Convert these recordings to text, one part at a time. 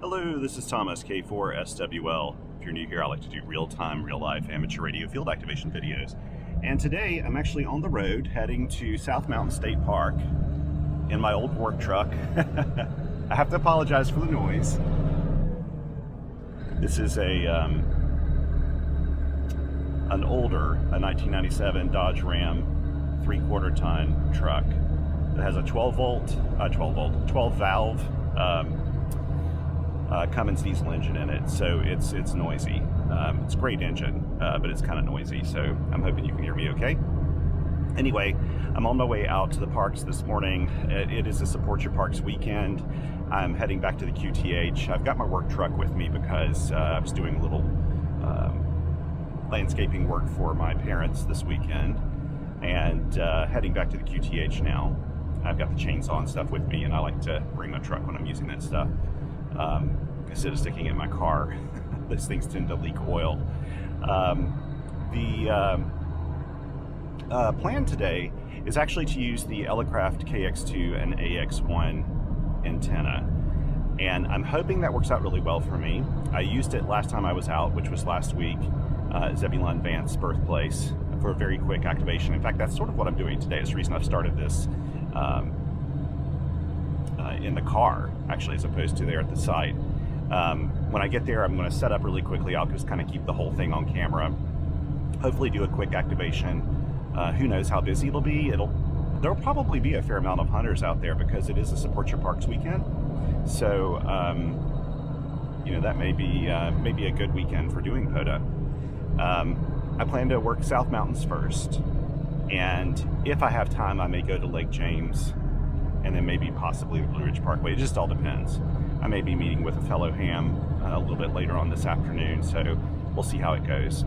Hello, this is Thomas, K4SWL. If you're new here, I like to do real-time, real-life amateur radio field activation videos. And today, I'm actually on the road heading to South Mountain State Park in my old work truck. I have to apologize for the noise. This is an older, a 1997 Dodge Ram 3/4 ton truck that has a 12 valve Cummins diesel engine in it, so it's noisy. It's a great engine, but it's kind of noisy, so I'm hoping you can hear me okay. Anyway, I'm on my way out to the parks this morning. It is a Support Your Parks weekend. I'm heading back to the QTH. I've got my work truck with me because I was doing a little landscaping work for my parents this weekend, and heading back to the QTH now. I've got the chainsaw and stuff with me, and I like to bring my truck when I'm using that stuff. Instead of sticking it in my car. Those things tend to leak oil. The plan today is actually to use the Elecraft KX2 and AX1 antenna, and I'm hoping that works out really well for me. I used it last time I was out, which was last week, Zebulon Vance's birthplace, for a very quick activation. In fact, that's sort of what I'm doing today. It's the reason I've started this in the car, actually, as opposed to there at the site. When I get there, I'm going to set up really quickly. I'll just kind of keep the whole thing on camera, hopefully do a quick activation. Who knows how busy it'll be. There'll probably be a fair amount of hunters out there because it is a Support Your Parks weekend. So you know, that may be a good weekend for doing POTA. I plan to work South Mountains first, and if I have time, I may go to Lake James, and then maybe possibly the Blue Ridge Parkway. It just all depends. I may be meeting with a fellow ham a little bit later on this afternoon, so we'll see how it goes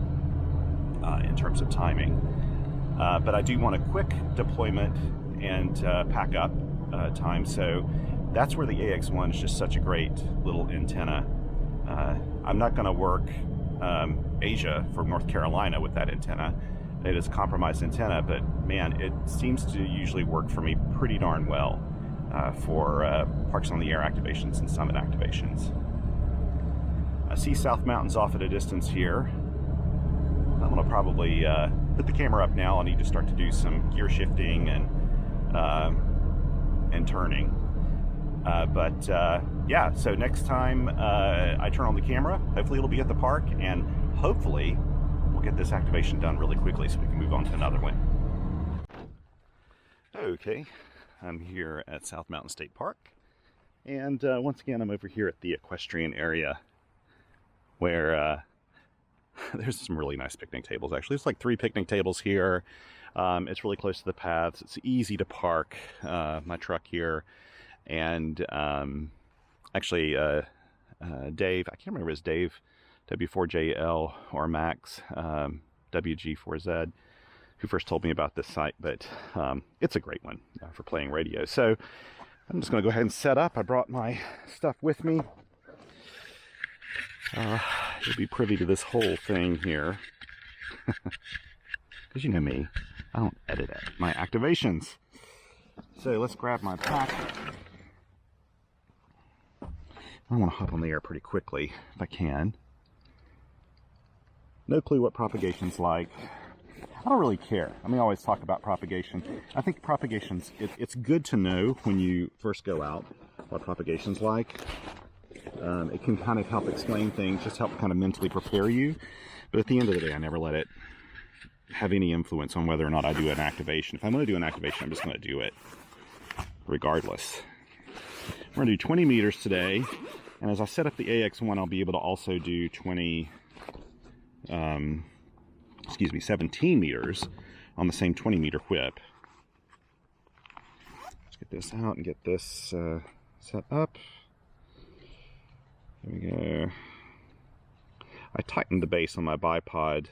in terms of timing. But I do want a quick deployment and pack up time, so that's where the AX1 is just such a great little antenna. I'm not going to work Asia from North Carolina with that antenna. It is a compromised antenna, but man, it seems to usually work for me pretty darn well for Parks on the Air activations and summit activations. I see South Mountains off at a distance here. I'm going to probably put the camera up now. I need to start to do some gear shifting and turning. Yeah, so next time I turn on the camera, hopefully it'll be at the park, and hopefully we'll get this activation done really quickly so we can move on to another one. Okay, I'm here at South Mountain State Park, and once again I'm over here at the equestrian area where there's some really nice picnic tables. Actually, it's like 3 picnic tables here. It's really close to the paths. It's easy to park my truck here, and actually Dave, I can't remember, is Dave W4JL or Max WG4Z who first told me about this site, but it's a great one for playing radio. So I'm just going to go ahead and set up. I brought my stuff with me. You'll be privy to this whole thing here, because you know me, I don't edit my activations. So let's grab my pack. I want to hop on the air pretty quickly if I can. No clue what propagation's like. I don't really care. I mean, I always talk about propagation. I think propagation's, it's good to know when you first go out what propagation's like. It can kind of help explain things, just help kind of mentally prepare you. But at the end of the day, I never let it have any influence on whether or not I do an activation. If I'm going to do an activation, I'm just going to do it regardless. We're going to do 20 meters today, and as I set up the AX1, I'll be able to also do 17 meters on the same 20 meter whip. Let's get this out and get this set up. There we go. I tightened the base on my bipod.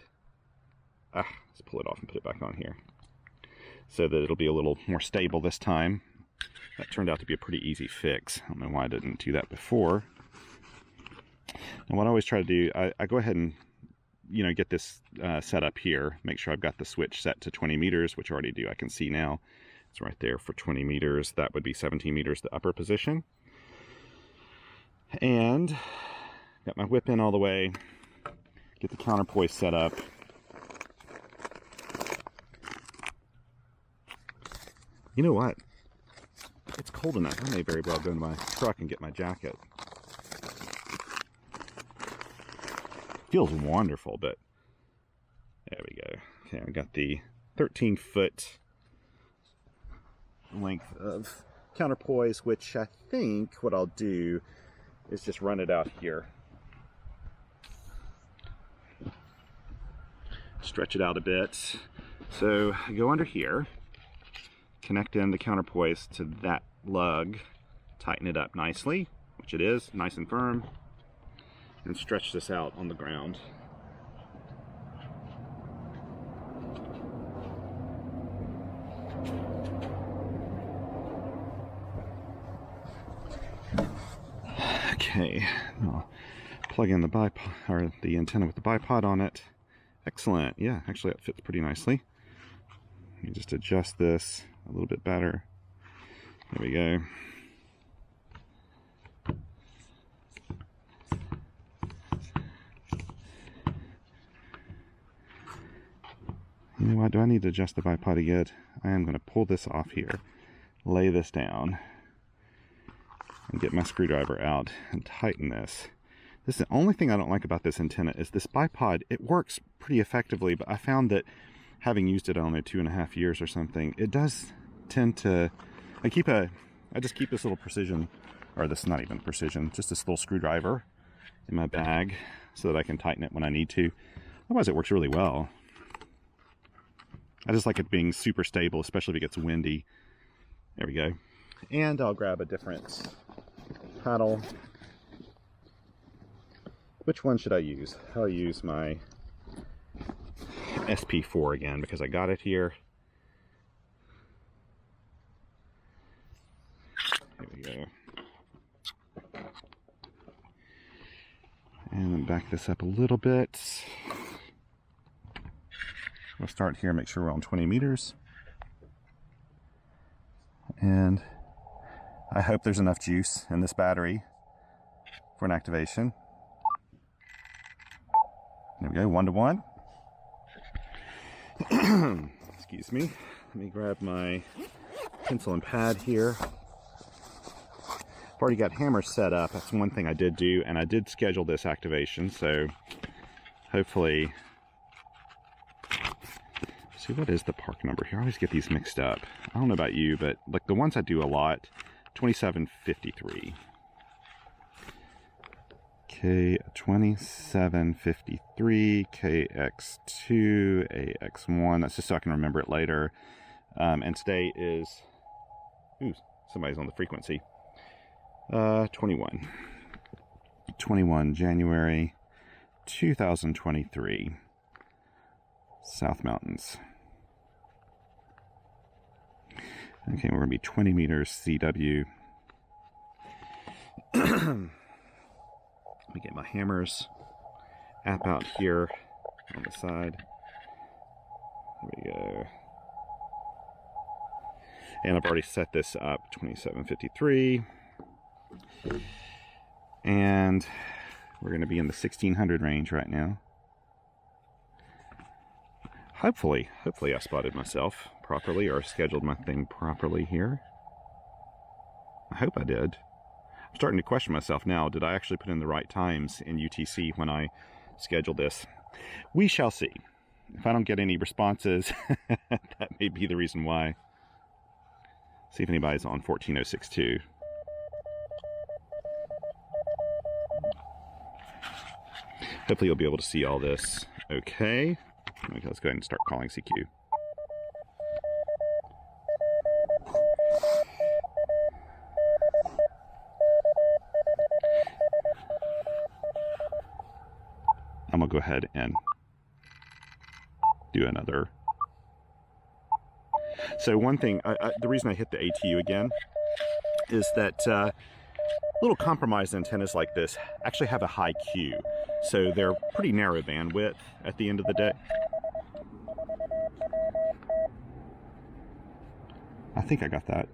Let's pull it off and put it back on here so that it'll be a little more stable this time. That turned out to be a pretty easy fix. I don't know why I didn't do that before. And what I always try to do, I go ahead and, you know, get this set up here. Make sure I've got the switch set to 20 meters, which I already do. I can see now. It's right there for 20 meters. That would be 17 meters, the upper position. And got my whip in all the way, get the counterpoise set up. You know what? It's cold enough. I may very well go to my truck and get my jacket. Feels wonderful, but there we go. Okay, I got the 13-foot length of counterpoise, which I think what I'll do is just run it out here. Stretch it out a bit. So go under here, connect in the counterpoise to that lug, tighten it up nicely, which it is, nice and firm, and stretch this out on the ground. Okay, I'll plug in the bipod, or the antenna with the bipod on it. Excellent. Yeah, actually that fits pretty nicely. Let me just adjust this a little bit better. There we go. You know what? Do I need to adjust the bipod again? I am going to pull this off here, lay this down, and get my screwdriver out and tighten this. This is the only thing I don't like about this antenna is this bipod. It works pretty effectively, but I found that having used it, I don't know, 2.5 years or something, it does tend to, I just keep this little precision, or this is not even precision, just this little screwdriver in my bag so that I can tighten it when I need to. Otherwise it works really well. I just like it being super stable, especially if it gets windy. There we go. And I'll grab a different paddle. Which one should I use? I'll use my SP4 again because I got it here. There we go. And then back this up a little bit. We'll start here, make sure we're on 20 meters. And I hope there's enough juice in this battery for an activation. There we go, 1 to 1. Excuse me. Let me grab my pencil and pad here. I've already got hammers set up. That's one thing I did do, and I did schedule this activation, so hopefully... See, what is the park number here? I always get these mixed up. I don't know about you, but like the ones I do a lot, 2753. K2753, KX2, AX1. That's just so I can remember it later. And today is, ooh, somebody's on the frequency. 21 January 2023. South Mountains. Okay, we're going to be 20 meters CW. Let me get my hammers app out here on the side. There we go. And I've already set this up, 2753. And we're going to be in the 1600 range right now. Hopefully I spotted myself properly or scheduled my thing properly here. I hope I did. I'm starting to question myself now. Did I actually put in the right times in UTC when I scheduled this? We shall see. If I don't get any responses, that may be the reason why. See if anybody's on 14062. Hopefully you'll be able to see all this okay. Okay, let's go ahead and start calling CQ. I'm going to go ahead and do another. So one thing, the reason I hit the ATU again is that little compromised antennas like this actually have a high Q. So they're pretty narrow bandwidth at the end of the day. I think I got that.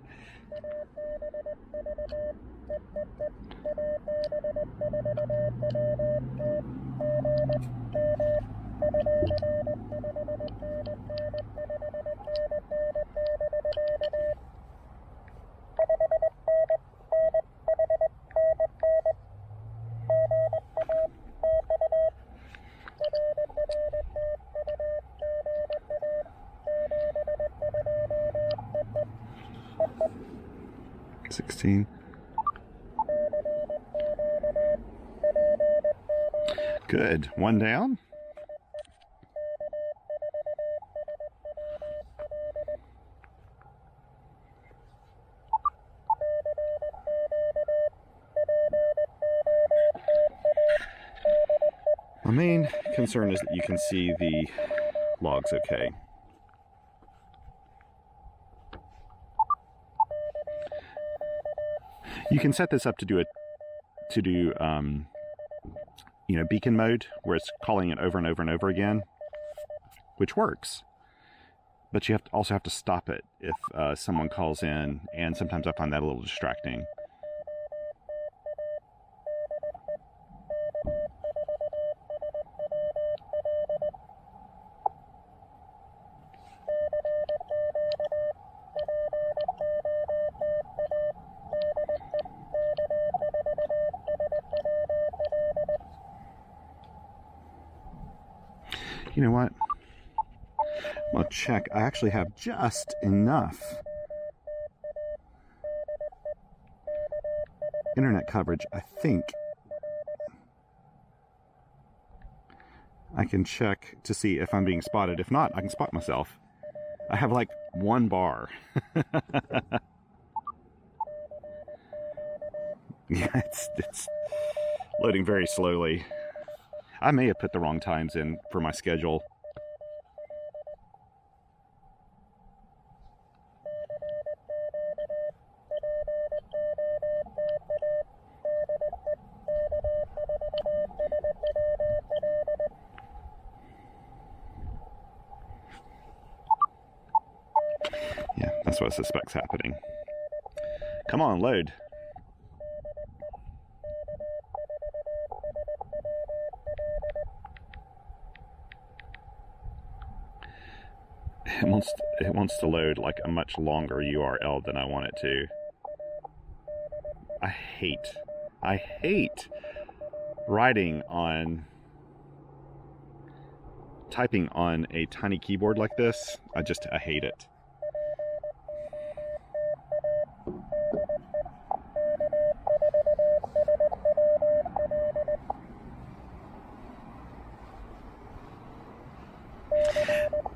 16. Good. One down. My main concern is that you can see the logs okay. You can set this up to do you know, beacon mode, where it's calling it over and over and over again, which works. But you also have to stop it if someone calls in, and sometimes I find that a little distracting. You know what? I'm gonna check. I actually have just enough internet coverage, I think. I can check to see if I'm being spotted. If not, I can spot myself. I have like one bar. Yeah, it's loading very slowly. I may have put the wrong times in for my schedule. Yeah, that's what I suspect's happening. Come on, load. It wants to load like a much longer URL than I want it to. I hate typing on a tiny keyboard like this. I hate it.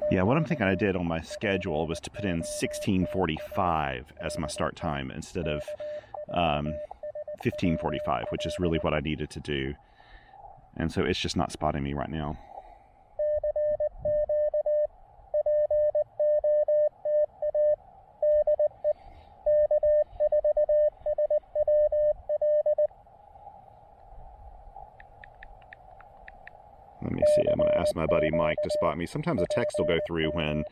Yeah, what I'm thinking I did on my schedule was to put in 16:45 as my start time instead of 15:45, which is really what I needed to do. And so it's just not spotting me right now. Let me see. I'm going to ask my buddy Mike to spot me. Sometimes a text will go through when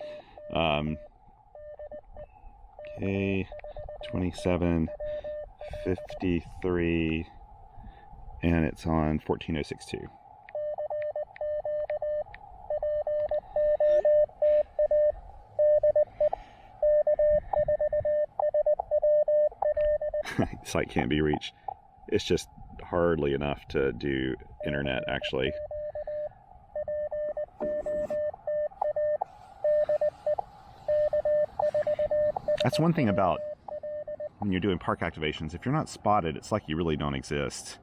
K2753 and it's on 14062. Site can't be reached. It's just hardly enough to do internet, actually. That's one thing about when you're doing park activations. If you're not spotted, it's like you really don't exist.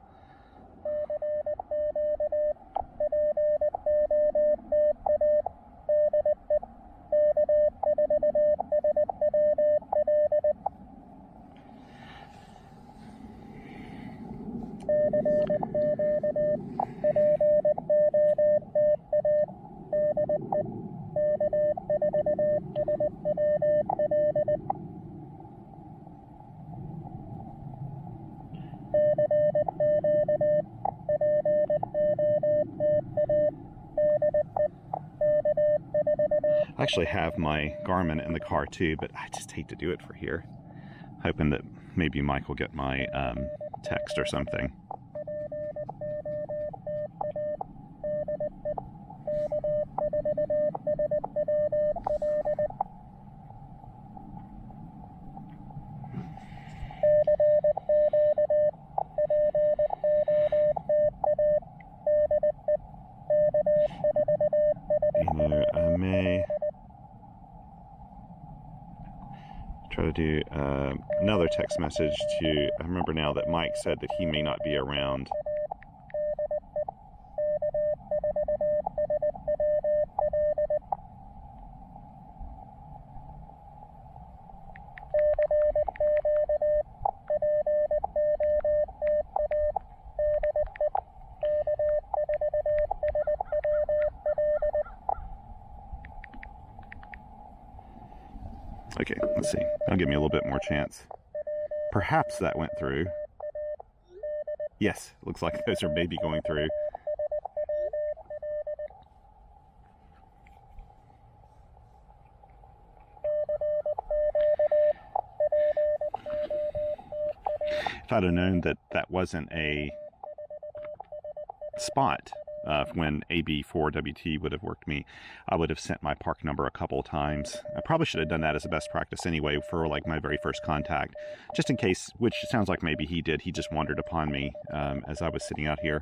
I actually have my Garmin in the car too, but I just hate to do it for here. Hoping that maybe Mike will get my text or something. I may try to going to do another text message to, I remember now that Mike said that he may not be around. Okay, let's see. That'll give me a little bit more chance. Perhaps that went through. Yes, looks like those are maybe going through. If I'd have known that that wasn't a spot when AB4WT would have worked me, I would have sent my park number a couple of times. I probably should have done that as a best practice anyway for like my very first contact, just in case, which sounds like maybe he did. He just wandered upon me as I was sitting out here.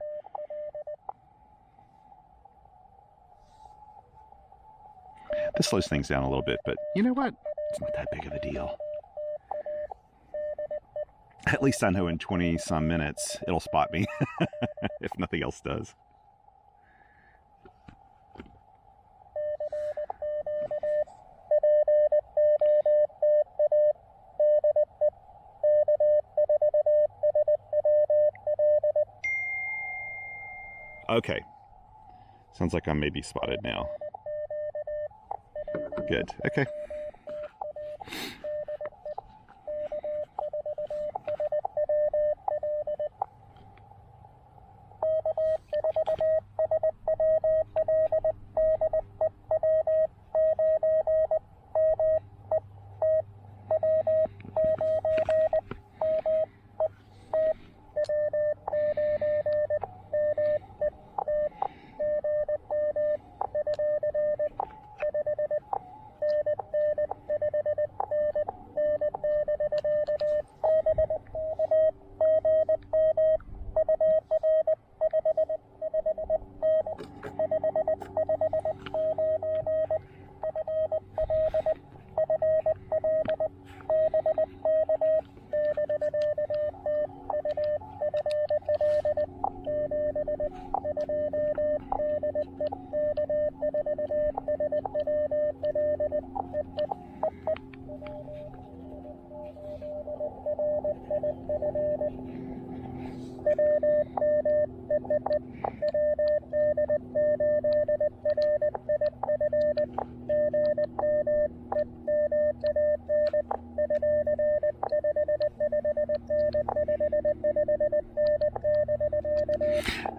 This slows things down a little bit, but you know what? It's not that big of a deal. At least I know in 20 some minutes it'll spot me if nothing else does. Okay. Sounds like I may be spotted now. Good. Okay.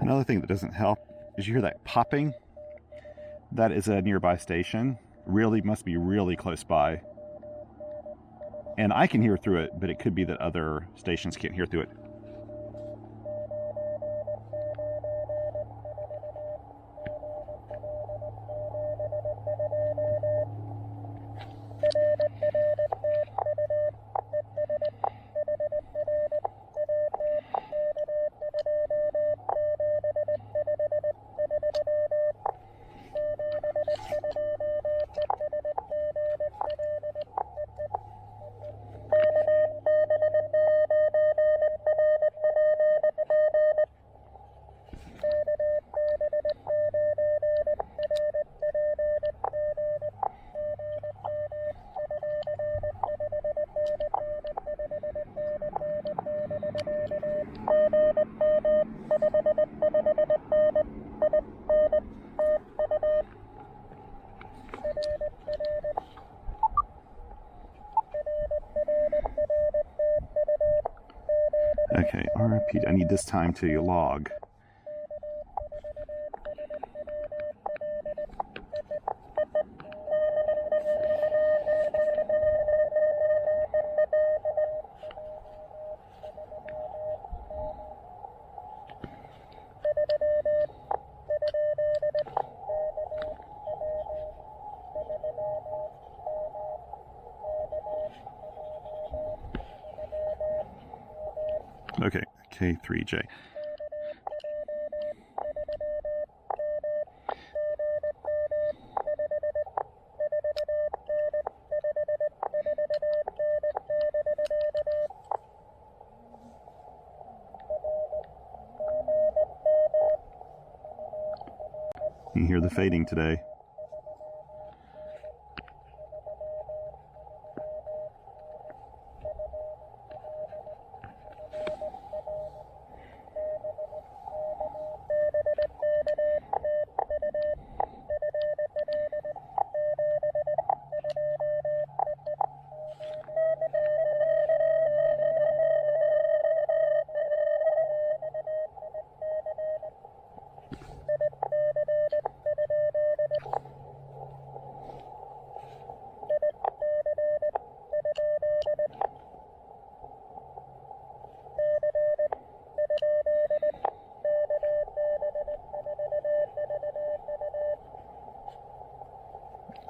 Another thing that doesn't help is you hear that popping. That is a nearby station. Really must be really close by. And I can hear through it, but it could be that other stations can't hear through it. Okay, RP, I need this time to log. Okay, K3J. You hear the fading today.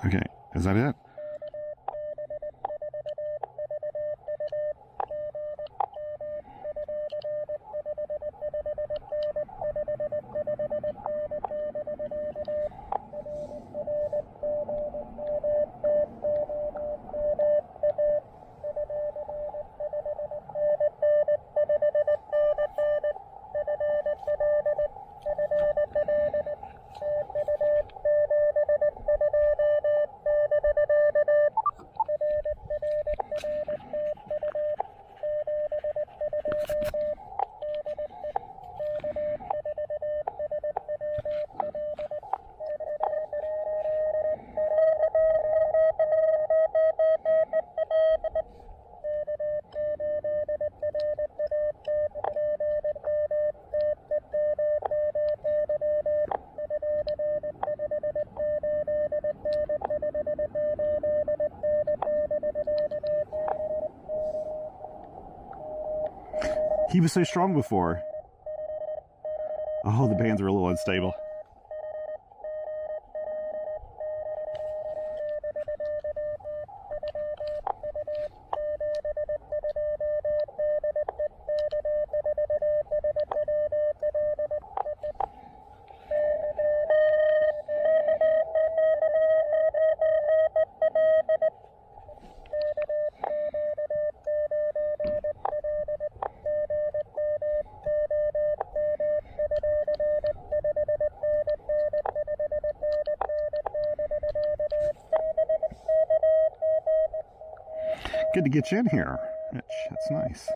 Okay, is that it? He was so strong before. Oh, the bands are a little unstable. Good to get you in here, Rich. That's nice.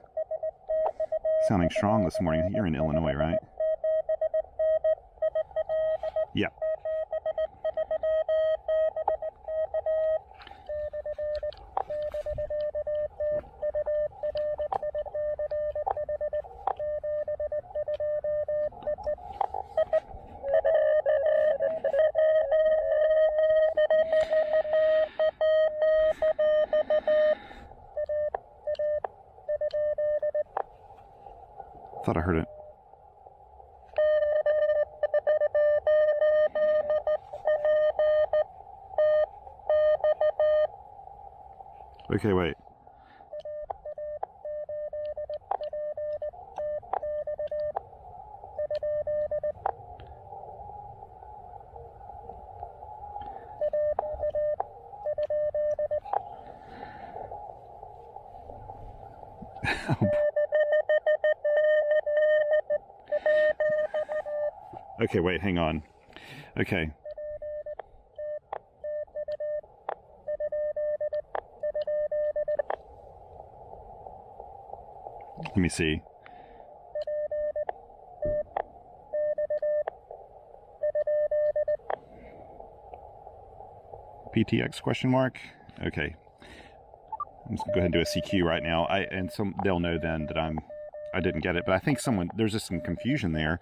Sounding strong this morning. You're in Illinois, right? Yep. Thought I heard it. Okay, wait. Okay, wait, hang on. Okay. Let me see. PTX question mark? Okay. I'm just gonna go ahead and do a CQ right now. They'll know then that I didn't get it, but I think there's just some confusion there.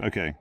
Okay.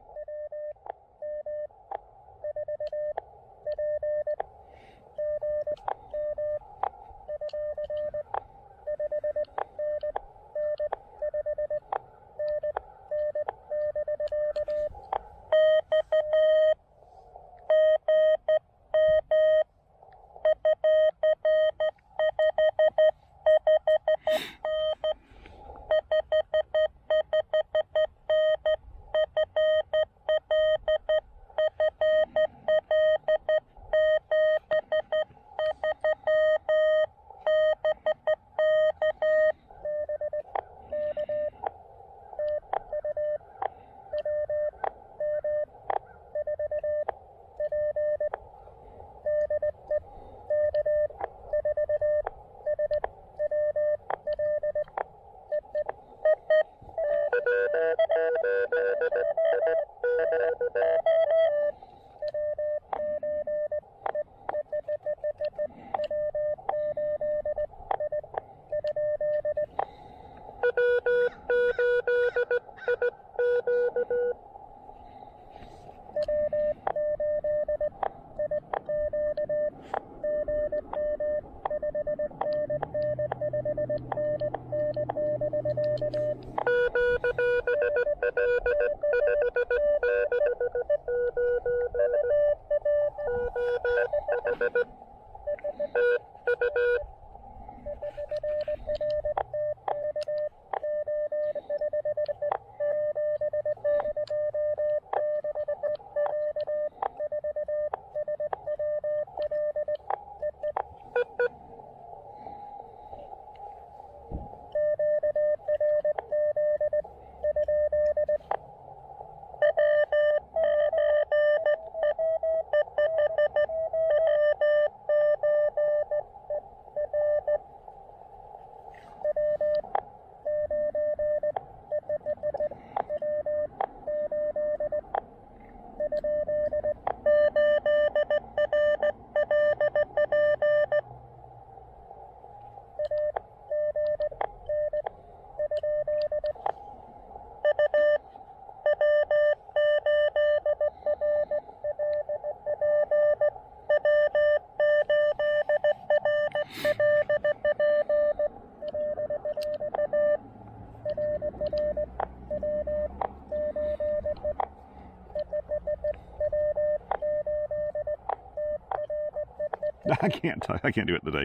I can't do it today.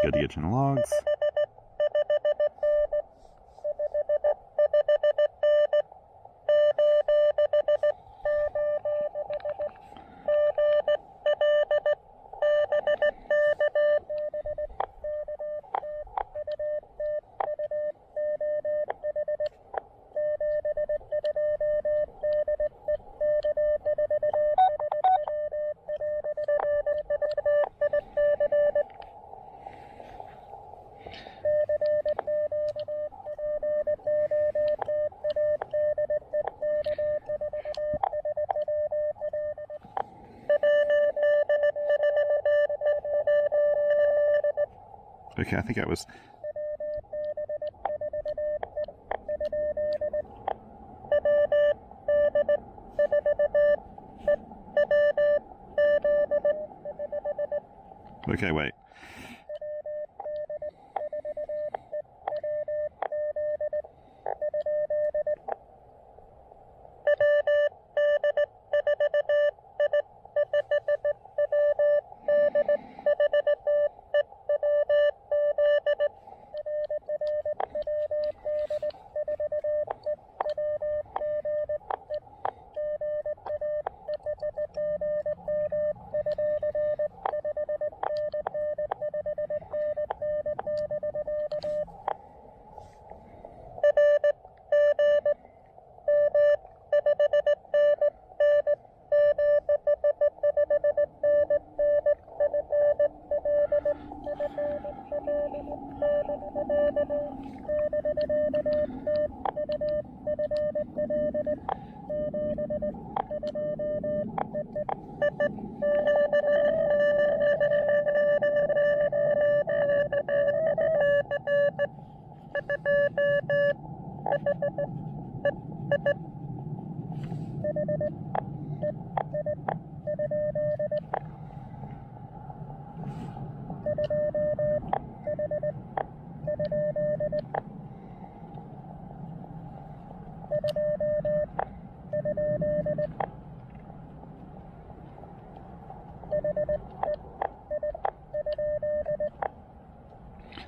Go to the channel logs. Okay, I think I was... Okay, wait.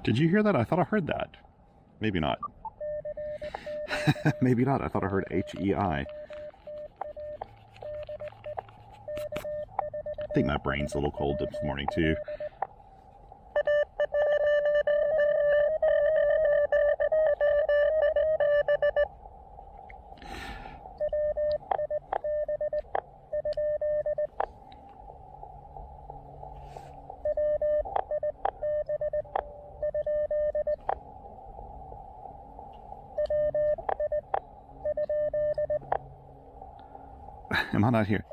Did you hear that? I thought I heard that. Maybe not. Maybe not. I thought I heard H-E-I. I think my brain's a little cold this morning, too. Am I not here?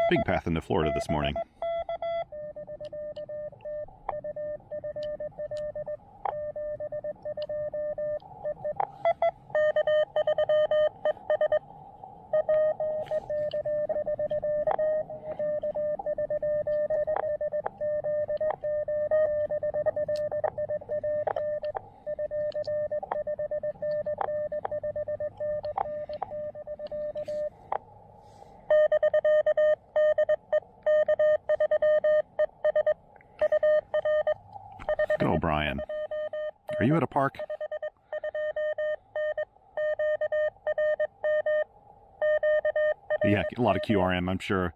Big path into Florida this morning. Good old Brian. Are you at a park? Yeah, a lot of QRM, I'm sure.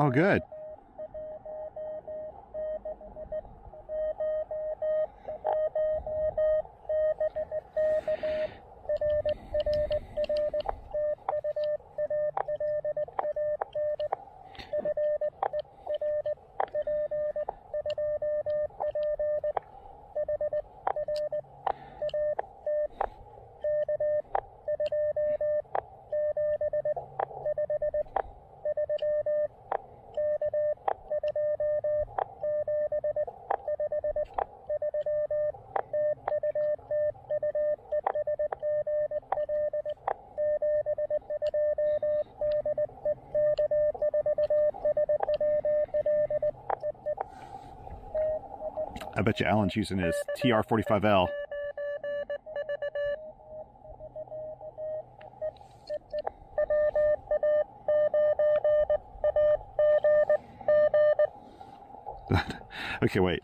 Oh, good. I bet you Alan's using his TR45L. Okay, wait.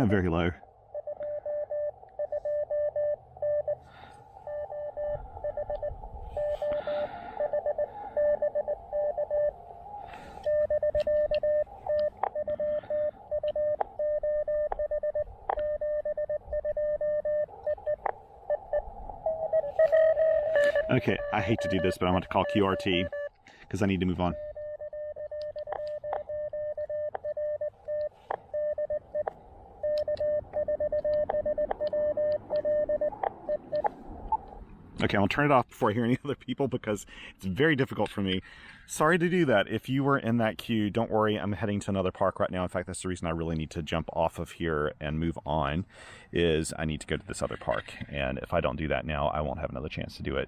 Very low. Okay, I hate to do this, but I want to call QRT because I need to move on. Okay, I'll turn it off before I hear any other people because it's very difficult for me. Sorry to do that. If you were in that queue, don't worry. I'm heading to another park right now. In fact, that's the reason I really need to jump off of here and move on, is I need to go to this other park. And if I don't do that now, I won't have another chance to do it.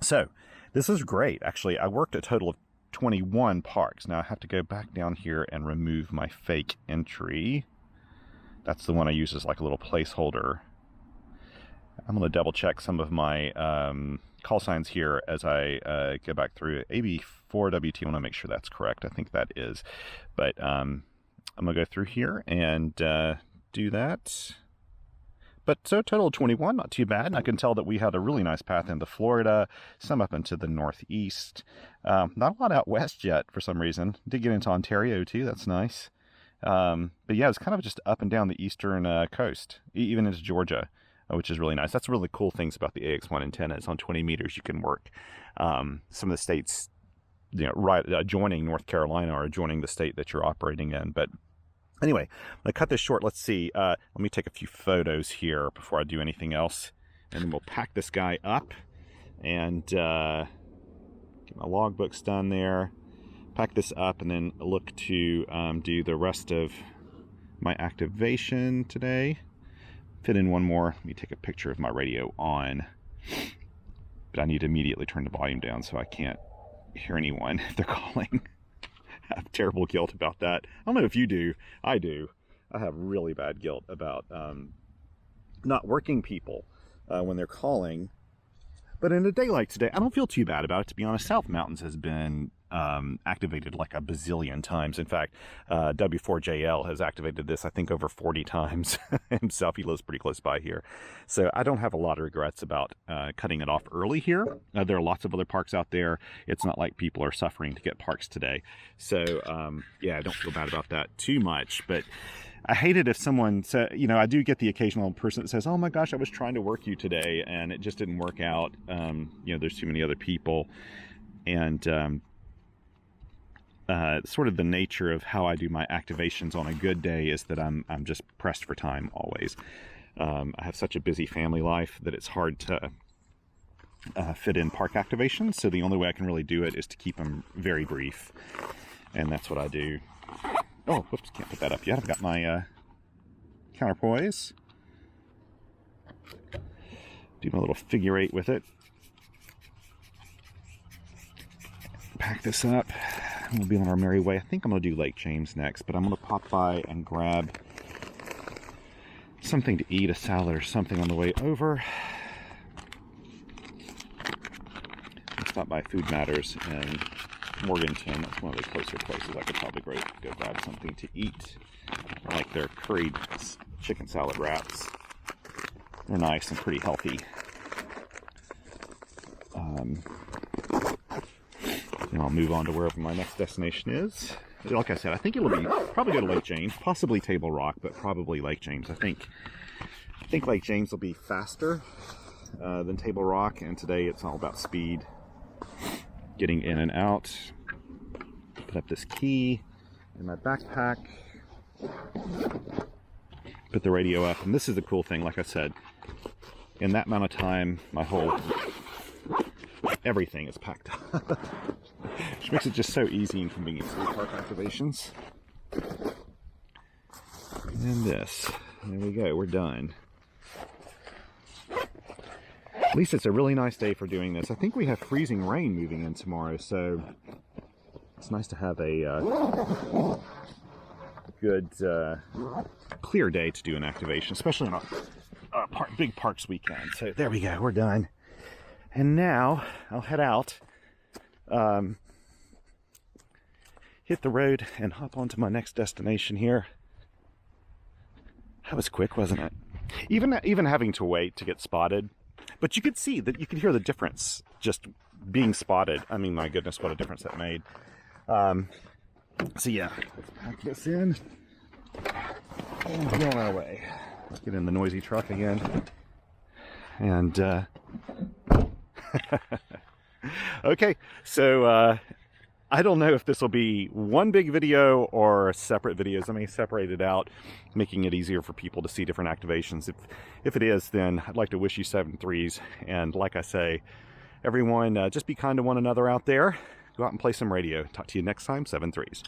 So this is great. Actually, I worked a total of 21 parks. Now I have to go back down here and remove my fake entry. That's the one I use as like a little placeholder. I'm going to double check some of my call signs here as I go back through. AB4WT, I want to make sure that's correct. I think that is. But I'm going to go through here and do that. But so total of 21, not too bad. And I can tell that we had a really nice path into Florida, some up into the northeast. Not a lot out west yet for some reason. Did get into Ontario too, that's nice. But yeah, it's kind of just up and down the eastern coast, even into Georgia, which is really nice. That's really cool things about the AX1 antenna. It's on 20 meters, you can work. Some of the states, you know, right adjoining North Carolina or adjoining the state that you're operating in. But anyway, I'm going to cut this short. Let's see. Let me take a few photos here before I do anything else. And then we'll pack this guy up and get my logbooks done there. Pack this up and then look to do the rest of my activation today. Fit in one more. Let me take a picture of my radio on. But I need to immediately turn the volume down so I can't hear anyone if they're calling. I have terrible guilt about that. I don't know if you do. I do. I have really bad guilt about not working people when they're calling. But in a day like today, I don't feel too bad about it, to be honest. South Mountains has been activated like a bazillion times. In fact, W4JL has activated this, I think, over 40 times himself. He lives pretty close by here. So I don't have a lot of regrets about cutting it off early here. There are lots of other parks out there. It's not like people are suffering to get parks today. So yeah, I don't feel bad about that too much. But I hate it if someone said, you know, I do get the occasional person that says, oh my gosh, I was trying to work you today and it just didn't work out. You know, there's too many other people. And sort of the nature of how I do my activations on a good day is that I'm just pressed for time always. I have such a busy family life that it's hard to fit in park activations. So the only way I can really do it is to keep them very brief. And that's what I do. Oh, whoops, can't put that up yet. I've got my counterpoise. Do my little figure eight with it. Pack this up. We'll be on our merry way. I think I'm going to do Lake James next, but I'm going to pop by and grab something to eat, a salad or something on the way over. I'll stop by Food Matters in Morganton. That's one of the closer places I could probably go grab something to eat. I like their curried chicken salad wraps. They're nice and pretty healthy. And I'll move on to wherever my next destination is. Like I said, I think it'll be probably go to Lake James, possibly Table Rock, but probably Lake James. I think Lake James will be faster than Table Rock, and today it's all about speed, getting in and out. Put up this key in my backpack, put the radio up, and this is the cool thing. Like I said, in that amount of time, my whole everything is packed up. Which makes it just so easy and convenient for park activations. And this. There we go, we're done. At least it's a really nice day for doing this. I think we have freezing rain moving in tomorrow, so it's nice to have a good, clear day to do an activation, especially on a big parks weekend. So there we go, we're done. And now I'll head out, hit the road and hop on to my next destination here. That was quick, wasn't it? Even having to wait to get spotted, but you could see that, you could hear the difference just being spotted. I mean, my goodness, what a difference that made. So yeah, let's pack this in and get on our way. Let's get in the noisy truck again. And okay, so I don't know if this will be one big video or separate videos. I may separate it out, making it easier for people to see different activations. If it is, then I'd like to wish you 7-3s. And like I say, everyone, just be kind to one another out there. Go out and play some radio. Talk to you next time, 7-3s.